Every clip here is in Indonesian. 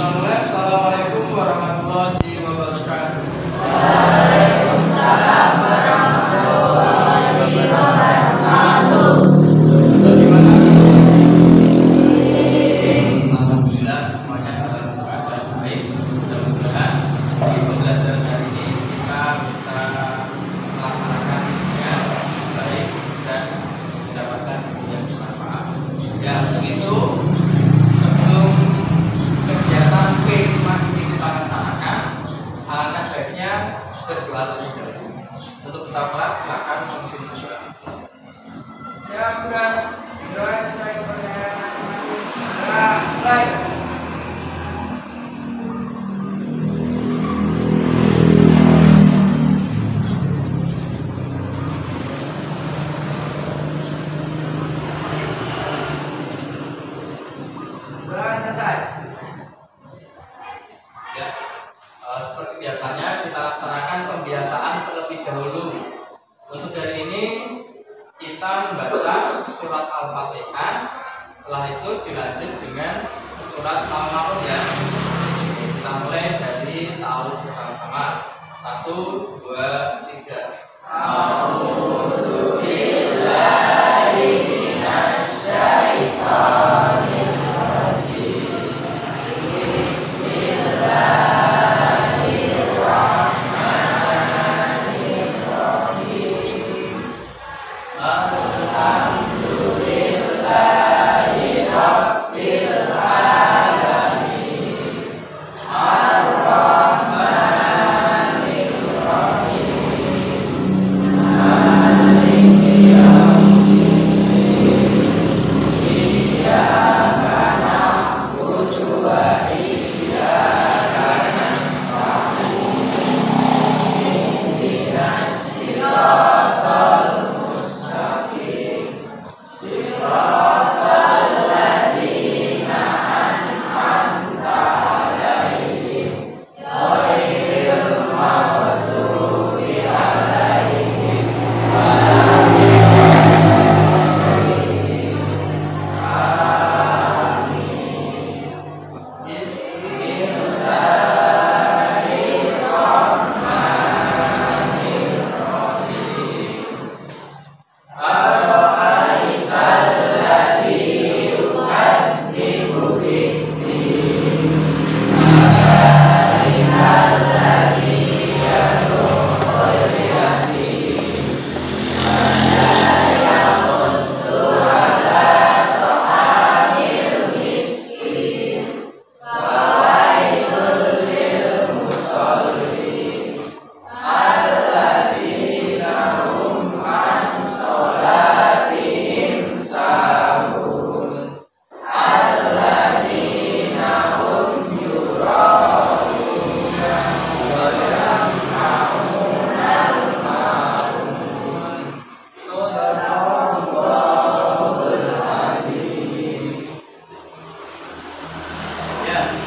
Kita mulai. Assalamualaikum warahmatullahi wabarakatuh. Waalaikumsalam warahmatullahi wabarakatuh. Bagaimana? Alhamdulillah semuanya dalam keadaan baik. Mudah-mudahan di pembelajaran hari ini kita bisa melaksanakan dengan baik dan mendapatkan yang bermanfaat. Ya, begitu. Sebelum kegiatan P5 ini kita laksanakan, alangkah baiknya berdoa lebih dahulu. Untuk kita kelas silakan memimpin doa. Siap, bukan? Doa sesuai kepercayaan masing-masing. Mulai. Doa selesai. Ya, seperti biasanya kita laksanakan pembiasaan terlebih dahulu. Untuk hari ini kita membaca surat Al-Fatihah. Setelah itu dilanjut dengan surat Al-Maun ya. Kita mulai dari tahu bersama-sama. 1, 2, 3. A'udzubillahi minasyaitonir rajim.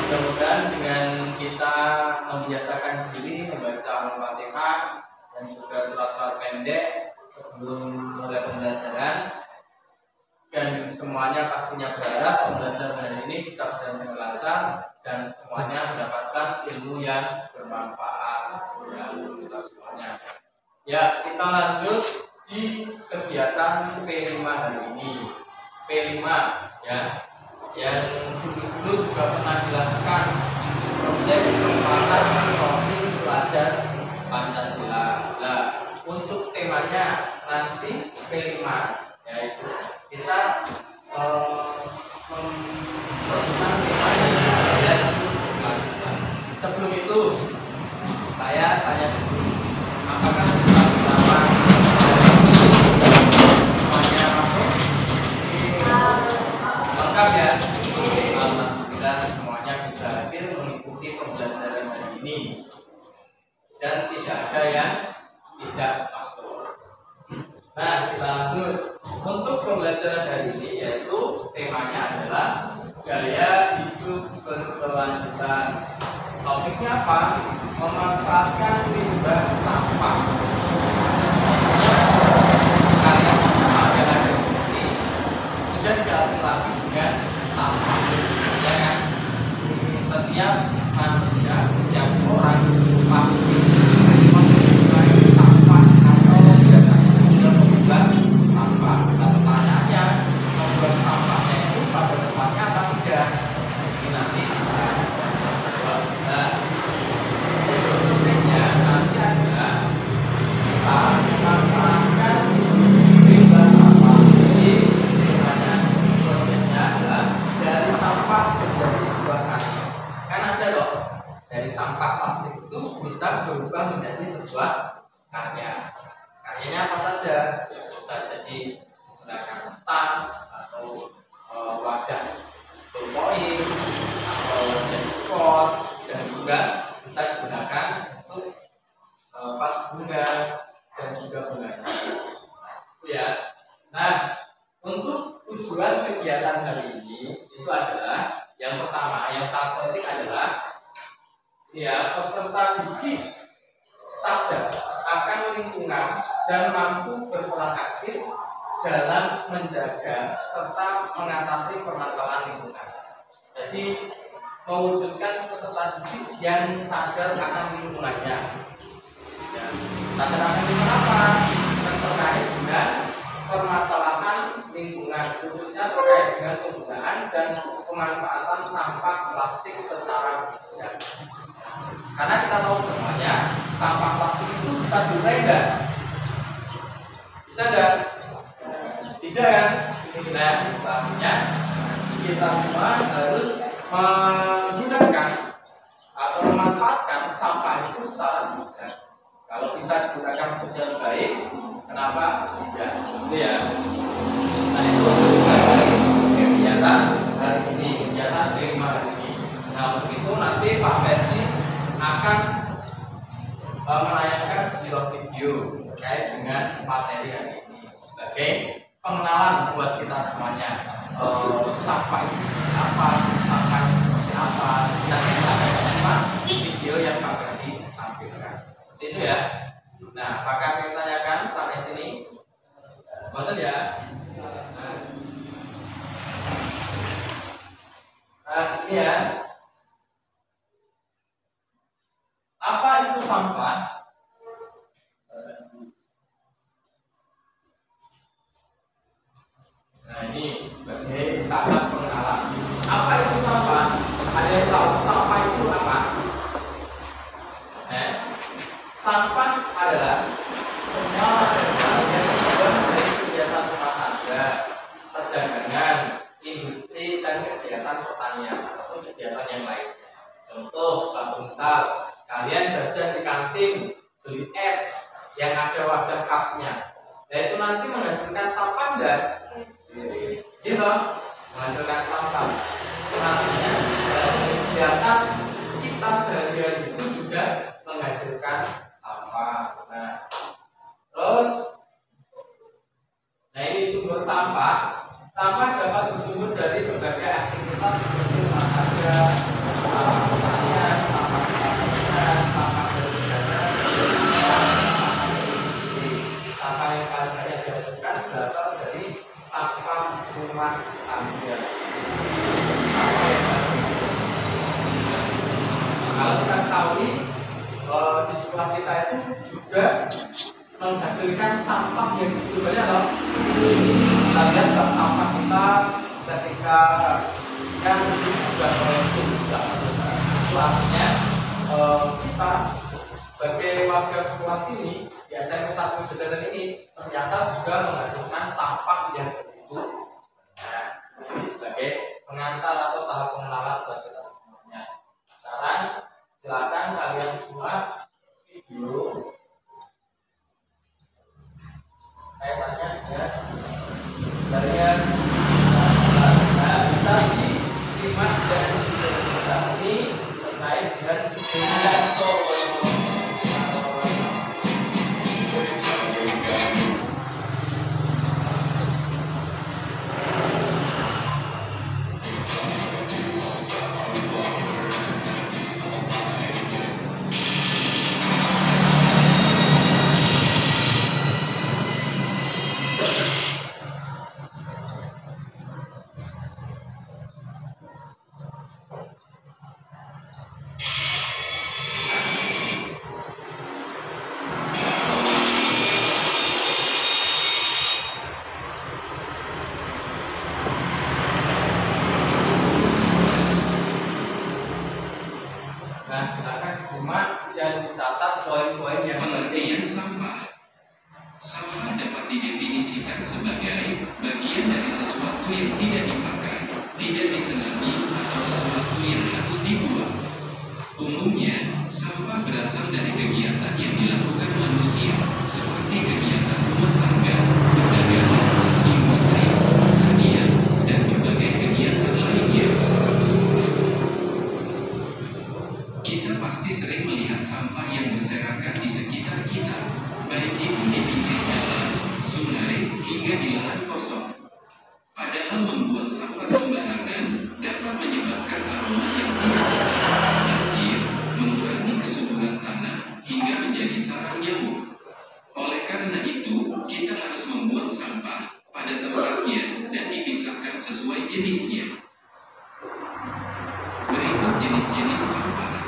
Mudah-mudahan dengan kita membiasakan diri membaca Al-Fatihah dan juga surat-surat pendek sebelum mulai pembelajaran, dan semuanya pastinya berharap pembelajaran hari ini bisa berjalan dengan lancar dan semuanya mendapatkan ilmu yang bermanfaat ya kita semuanya. Ya, kita lanjut di kegiatan P5 hari ini. P5 ya, yang dulu juga pernah dilakukan proses pengembangan profil pelajar Pancasila. Nah, untuk temanya nanti P5 yaitu kita melakukan temanya ya, lanjutan. Sebelum itu saya tanya dulu, apakah sudah berapa semuanya masuk? Lengkap ya? Alhamdulillah semuanya bisa hadir mengikuti pembelajaran hari ini dan tidak ada yang tidak masuk. Nah, kita lanjut. Untuk pembelajaran hari ini yaitu temanya adalah gaya hidup berkelanjutan. Topiknya apa? Memanfaatkan limbah sampah. Kalian semua yang ada di sini sudah tidak asing lagi dengan sampah, ya kan? setiap manusia, setiap orang pasti mempunyai sampah atau biasanya sudah membuang sampah. Nah, pertanyaannya, membuang sampahnya itu pada tempatnya apa tidak? Ini nanti kita jawab. Nah, prinsipnya nanti adalah kita memanfaatkan limbah sampah. Jadi hanya prosesnya adalah dari sampah menjadi sebuah karya. Kan ada loh, dari sampah plastik itu bisa berubah menjadi sebuah karya. Karyanya apa saja? Ya, bisa jadi menggunakan tas atau wadah berpoin atau jadi pot, dan juga bisa digunakan untuk vas bunga dan juga bunganya. Ya. Nah, untuk tujuan kegiatan hari ini itu adalah yang pertama, yang sangat penting adalah ya, peserta didik sadar akan lingkungan dan mampu berperan aktif dalam menjaga serta mengatasi permasalahan lingkungan. Jadi mewujudkan peserta didik yang sadar akan lingkungannya. Ya, sadar akan lingkungan apa? Yang terkait dengan permasalahan lingkungan, khususnya terkait dengan penggunaan dan pemanfaatan sampah plastik secara bijak. Karena kita tahu semuanya, sampah plastik itu bisa diurai enggak? Bisa enggak? Tidak kan? Nah, artinya kita semua harus menggunakan atau memanfaatkan sampah itu secara bijak. Kalau bisa digunakan untuk yang baik, kenapa tidak? Itu ya. Nah, itu kegiatan hari ini, kegiatan kelima hari ini. Nah, untuk itu nanti Pak Persi akan menayangkan sebuah video terkait dengan materi hari ini sebagai pengenalan buat kita semuanya. Sampah itu apa, sampah itu seperti apa, dan kita akan simak video yang Pak Persi tampilkan. Seperti itu ya. Nah, apakah kita tanyakan sampai sini? Betul ya? Nah, ini ya. Apa itu sampah? Nah, ini sebagai tahap pengenalan. Apa itu sampah? Ada yang tahu sampah itu apa? Sampah adalah semua material yang terbuat dari kegiatan rumah tangga, perdagangan, industri, dan kegiatan pertanian ataupun kegiatan yang lainnya. Contoh, satu misal, kalian jajan di kantin, beli es yang ada wadah cupnya, nah itu nanti menghasilkan sampah enggak? Gitu, menghasilkan sampah. Artinya kegiatan kita sehari-hari itu juga menghasilkan sampah. Nah, terus, nah ini sumber sampah. Sampah dapat bersumber dari berbagai aktivitas seperti olahraga, sampah pertanian, sampah pembangunan, sampah dari perdagangan, sampah yang paling banyak dihasilkan berasal dari sampah rumah tangga. Kalau kita ketahui di sekolah kita itu juga menghasilkan sampah yang begitu banyak loh. Kita lihat bak sampah kita ketika yang juga itu artinya kita sebagai warga sekolah sini di SMP 1 Bejaran ini ternyata juga menghasilkan sampah yang begitu. Nah, ini sebagai pengantar atau tahap pengenalan buat kita semuanya. Sekarang silakan kalian semua video kaitannya ya kalian bisa disimak dan dipresentasi terkait dengan Umumnya, sampah berasal dari kegiatan yang dilakukan manusia, seperti kegiatan rumah tangga, perdagangan, industri, pertanian, dan berbagai kegiatan lainnya. Kita pasti sering melihat sampah yang berserakan di sekitar kita, baik itu di pinggir jalan, sungai, hingga di lahan kosong. Padahal membuang sampah sembarangan dapat menyebabkan aroma yang tidak sedap, banjir, mengurangi kesuburan tanah, hingga menjadi sarang nyamuk. Oleh karena itu, kita harus membuang sampah pada tempatnya dan dipisahkan sesuai jenisnya. Berikut jenis-jenis sampah.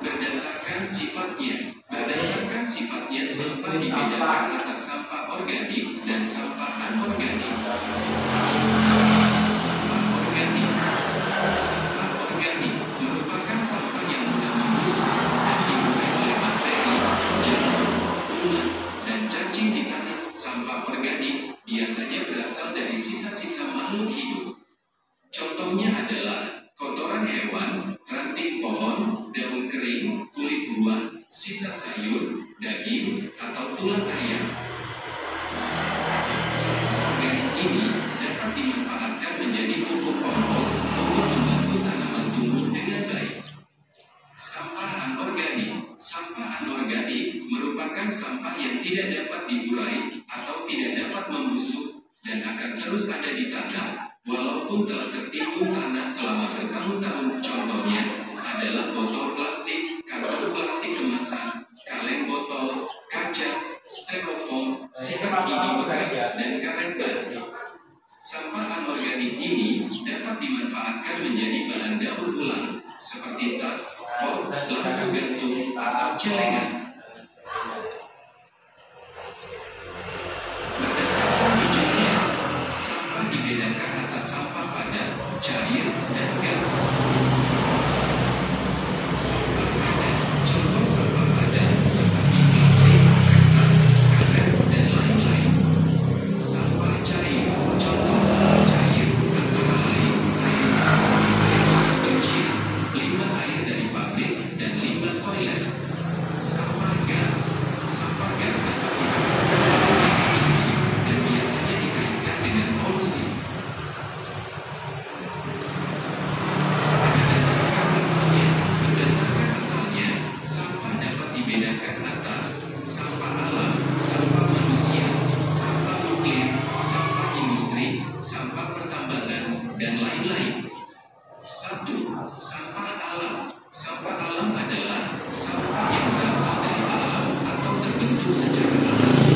Berdasarkan sifatnya, sampah dibedakan atas sampah organik dan sampah anorganik. Sampah organik merupakan sampah yang mudah membusuk dan dimulai oleh bakteri, jamur, kuman, dan cacing di tanah. Sampah organik biasanya berasal dari sisa-sisa makhluk hidup. Contohnya adalah kotoran hewan, ranting pohon, daun kering, kulit buah, sisa sayur, daging, atau tulang ayam. Sampah organik ini dapat dimanfaatkan menjadi pupuk kompos untuk membantu tanaman tumbuh dengan baik. Sampah anorganik merupakan sampah yang tidak dapat diurai atau tidak dapat membusuk dan akan terus ada di tanah walaupun telah tertimbun tanah selama bertahun-tahun. Contohnya adalah botol plastik, kantong plastik kemasan, kaleng botol, kaca, styrofoam, sikat gigi bekas, dan karet ban. Sampah anorganik ini dapat dimanfaatkan menjadi bahan daur ulang, seperti tas, pot, lampu gantung, atau celengan. Berdasarkan tujuannya, sampah dibedakan atas sampah padat, cair, dan gas. Sampah padat, contoh sampah padat seperti plastik, kertas, karet, dan lain-lain. Sampah cair, contoh sampah cair antara lain air sabun, air bekas cucian, limbah air dari pabrik, dan limbah toilet. Sampah gas dapat dikatakan sebagai emisi dan biasanya dikaitkan dengan polusi. Berdasarkan asalnya, sampah dapat dibedakan atas sampah alam, sampah manusia, sampah nuklir, sampah industri, sampah pertambangan, dan lain-lain. 1. Sampah alam. Sampah alam adalah sampah yang berasal dari alam atau terbentuk secara alami.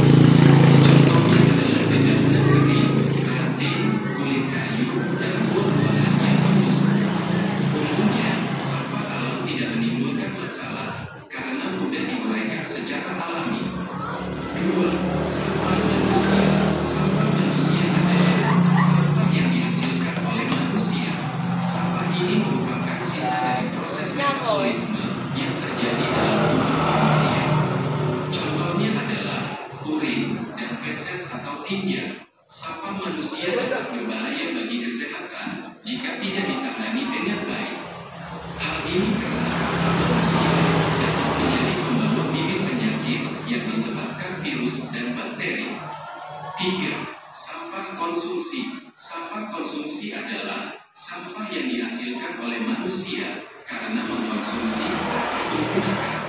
Contohnya adalah dedaunan kering, ranting, kulit kayu, dan buah-buahan yang membusuk. Umumnya, sampah alam tidak menimbulkan masalah karena mudah diuraikan secara alami. 2. Sampah manusia. Sampah manusia adalah sampah yang dihasilkan oleh manusia. Sampah ini merupakan sisa dari proses metabolisme yang terjadi dalam tubuh manusia. Contohnya adalah urin dan feses atau tinja. Sampah manusia dapat berbahaya bagi kesehatan jika tidak ditangani dengan baik. Hal ini karena sampah manusia dapat menjadi pembawa bibit penyakit yang disebabkan virus dan bakteri. 3. Sampah konsumsi. Sampah konsumsi adalah sampah yang dihasilkan oleh manusia karena mengkonsumsi atau menggunakan.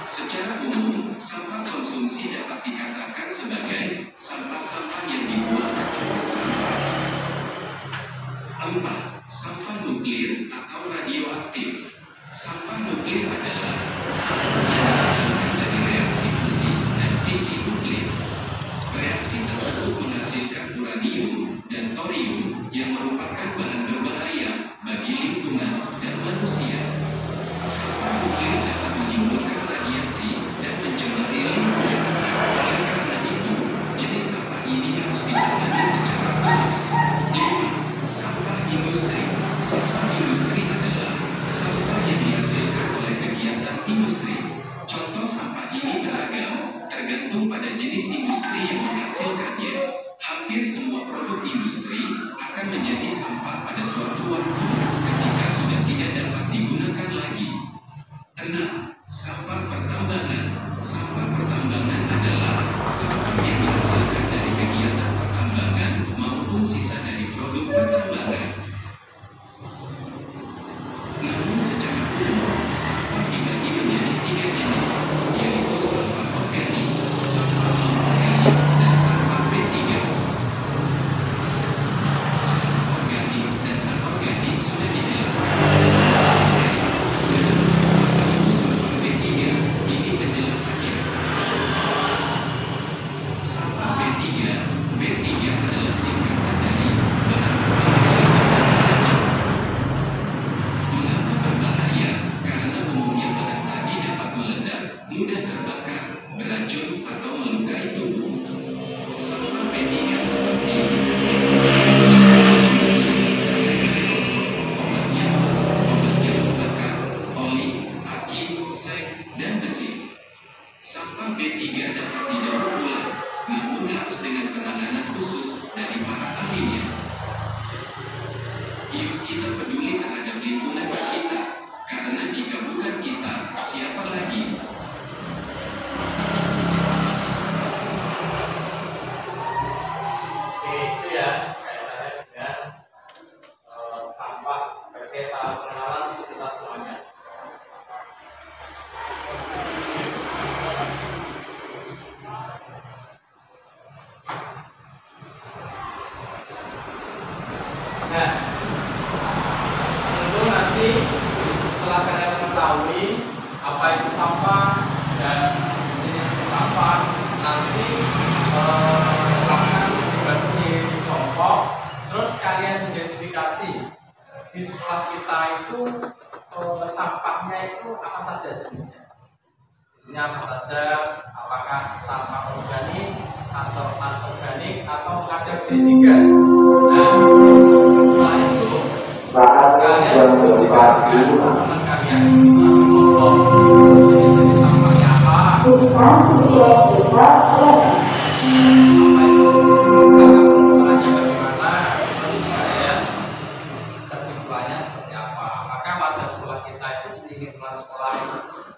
Secara umum, sampah konsumsi dapat dikatakan sebagai sampah-sampah yang dibuang ke tempat sampah. 4. Sampah nuklir atau radioaktif. Sampah nuklir adalah sampah yang dihasilkan dari reaksi fusi dan fisi nuklir. Reaksi tersebut menghasilkan uranium dan thorium yang merupakan bahan berbahaya bagi lingkungan dan manusia. Sampah nuklir dapat menimbulkan radiasi dan mencemari lingkungan. Oleh karena itu, jenis sampah ini harus ditangani secara khusus. 5. Sampah industri. Sampah industri adalah sampah yang dihasilkan oleh kegiatan industri. Contoh sampah ini beragam, tergantung pada jenis industri yang menghasilkannya. Hampir semua produk industri akan menjadi sampah pada suatu sudah dijelaskan. Apa itu sampah B3? Ini penjelasannya. Sampah B3 adalah singkatan dari bahan berbahaya dan beracun. Mengapa berbahaya? Karena umumnya bahan tadi dapat meledak, mudah terbakar, beracun, atau melukai tubuh. Sampah B3 seperti obat nyamuk bakar, oli, aki, sek, dan besi. Sampah B3 dapat didaur ulang, namun harus dengan penanganan khusus dari para ahlinya. Yuk kita peduli terhadap lingkungan sekitar, karena jika bukan kita, siapa lagi? Oke, itu ya kaitannya dengan sampah sebagai tahap pengenalan untuk kita semuanya. Nah, tentu nanti setelah kalian mengetahui apa itu sampah dan jenis sampah, nanti silahkan dibagi kelompok, terus kalian identifikasi di sekolah kita itu sampahnya itu apa saja jenisnya. Ini apa saja, apakah sampah organik atau anorganik atau ada B3. Nah, setelah itu kalian identifikasikan teman kalian jenis sampahnya apa. Apa itu penggunaannya bagaimana, terus kalian kesimpulannya seperti apa. Apakah pada sekolah kita itu di lingkungan sekolah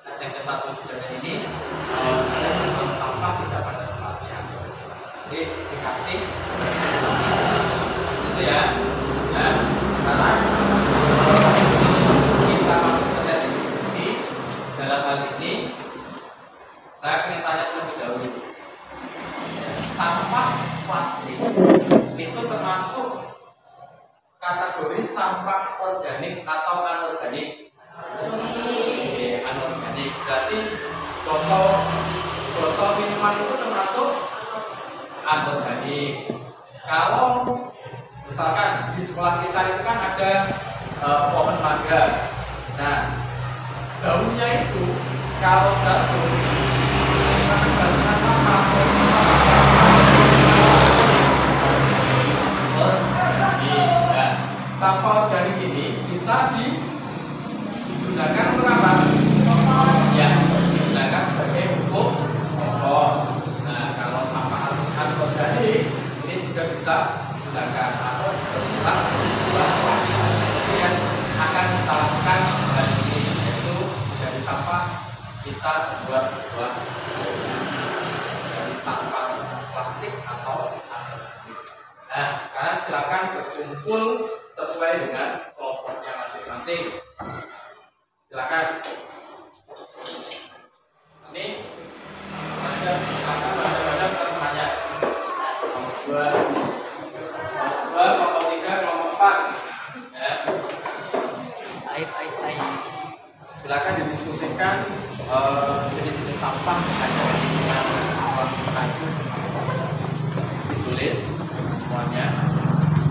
SMP 1 Cijangan ini ada sistem sampah tidak pada tempatnya. Jadi dikasih itu ya. Nah, sekarang kita masuk ke sesi diskusi. Dalam hal ini saya ingin tanya terlebih dahulu, sampah plastik itu termasuk kategori sampah organik atau anorganik? Oke, anorganik. Berarti botol minuman itu termasuk anorganik. Kalau misalkan di sekolah kita itu kan ada pohon mangga. Nah, daunnya itu kalau jatuh kita menggantikan sampah. Sampah organik ini bisa digunakan untuk apa? Ya, digunakan sebagai pupuk kompos. Nah, kalau sampah anorganik ini juga bisa digunakan atau berbuat yang akan kita lakukan hari ini, yaitu dari sampah kita buat sebuah dari sampah plastik atau anorganik. Nah, sekarang silakan berkumpul sesuai dengan kelompoknya masing-masing. Silakan. Ini akan baca-baca pertemuannya. Kelompok 2, kelompok 3, kelompok 4. Ya. Silakan didiskusikan jenis-jenis sampah yang ditulis semuanya.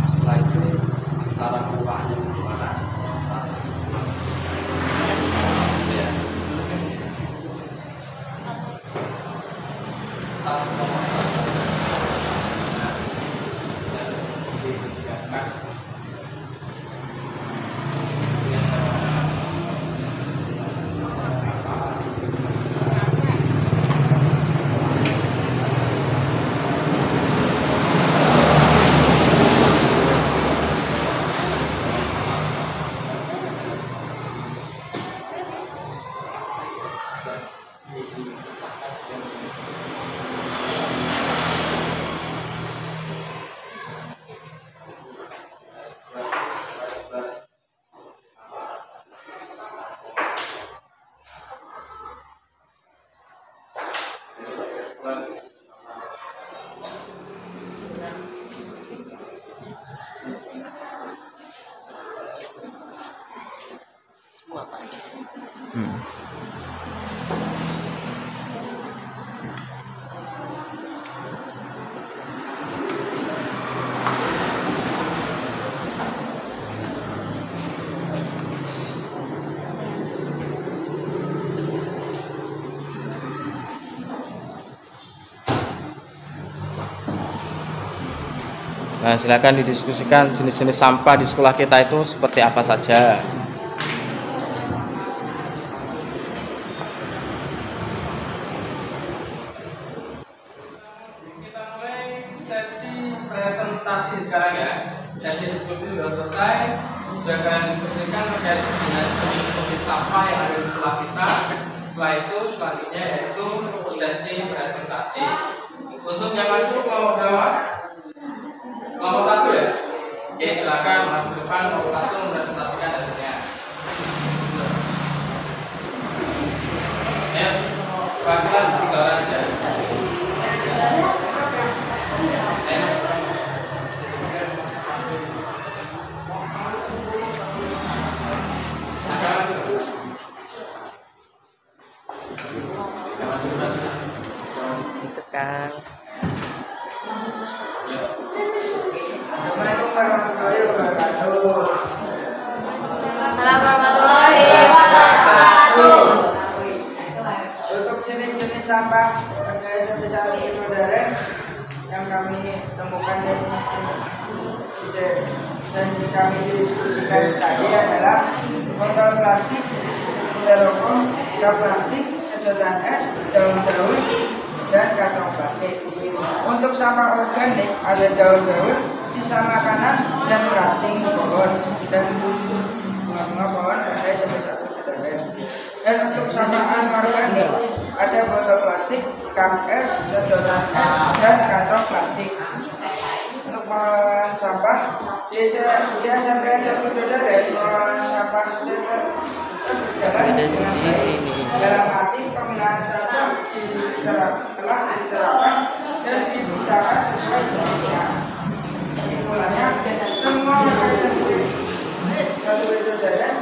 Setelah itu cara pengolahannya bagaimana? Ya. Nah, silakan didiskusikan jenis-jenis sampah di sekolah kita itu seperti apa saja. Kita mulai sesi presentasi sekarang ya. Sesi diskusi sudah selesai. Sudah kalian diskusikan terkait dengan jenis sampah yang ada di sekolah kita. Setelah itu selanjutnya yaitu sesi presentasi. Untuk yang maju kelompok berapa? Kelompok 1 ya? Oke, silakan maju ke depan kelompok 1 mempresentasikan hasilnya. Ya, perwakilan 3 orang aja. Tekan. Warahmatullahi wabarakatuh. Untuk jenis-jenis sampah pada sebesar modern yang kami temukan dan kami diskusikan tadi adalah botol plastik, styrofoam, cup plastik, sedotan es, daun-daun, dan kantong plastik. Untuk sampah organik ada daun-daun, sisa makanan, dan ranting pohon dan bunga-bunga pohon pada sebesar modern. Dan untuk sampah anorganik ada botol plastik, cup es, sedotan es, dan kantong plastik. Untuk pengelolaan sampah di SMP 1 Dodoren, pengelolaan sampah sudah berjalan dengan baik. Dalam arti pemilahan sampah telah diterapkan dan dipisahkan sesuai jenisnya. Kesimpulannya, semua SMP 1 Dodoren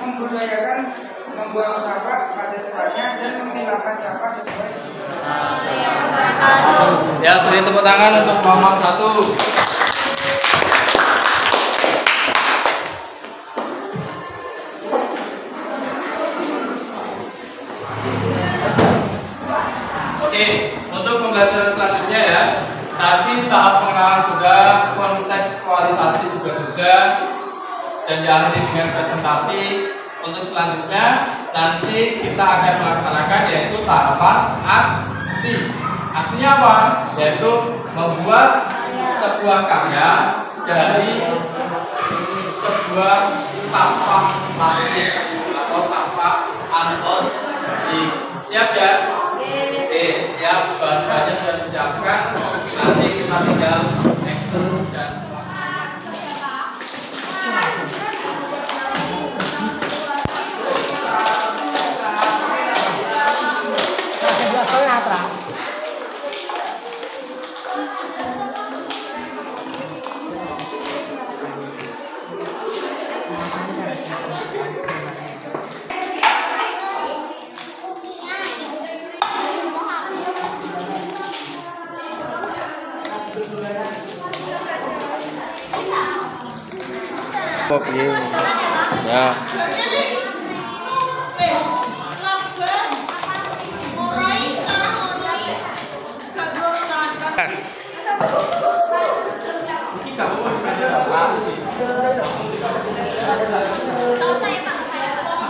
membudayakan membuang sampah pada tempatnya dan memilahkan sampah sesuai jenisnya. Ya, beri tepuk tangan untuk kelompok 1. Oke, untuk pembelajaran selanjutnya ya. Tadi tahap pengenalan sudah, kontekstualisasi juga sudah, dan diakhiri dengan presentasi. Untuk selanjutnya nanti kita akan melaksanakan yaitu tahapan aksi. Aksinya apa? Yaitu membuat sebuah karya dari sebuah sampah plastik atau sampah anorganik. Siap ya? Oke, siap. Bahan-bahannya sudah disiapkan. Nanti kita tinggal ekstruk dan ya.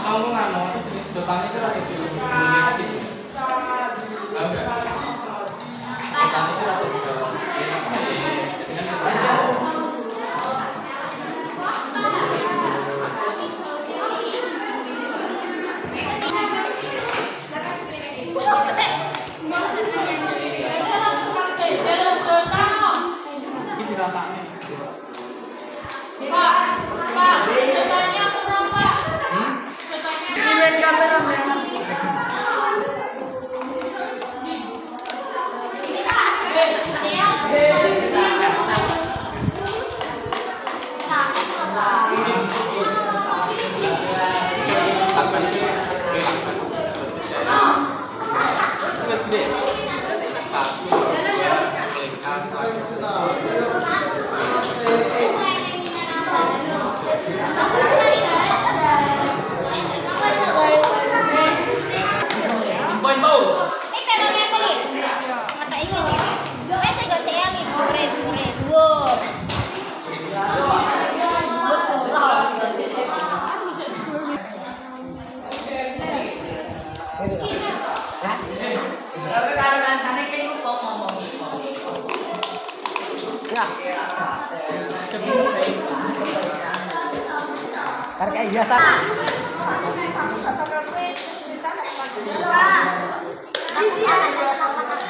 Kamu nggak mau jenis sedotannya itu lagi di kayak biasa. Iya.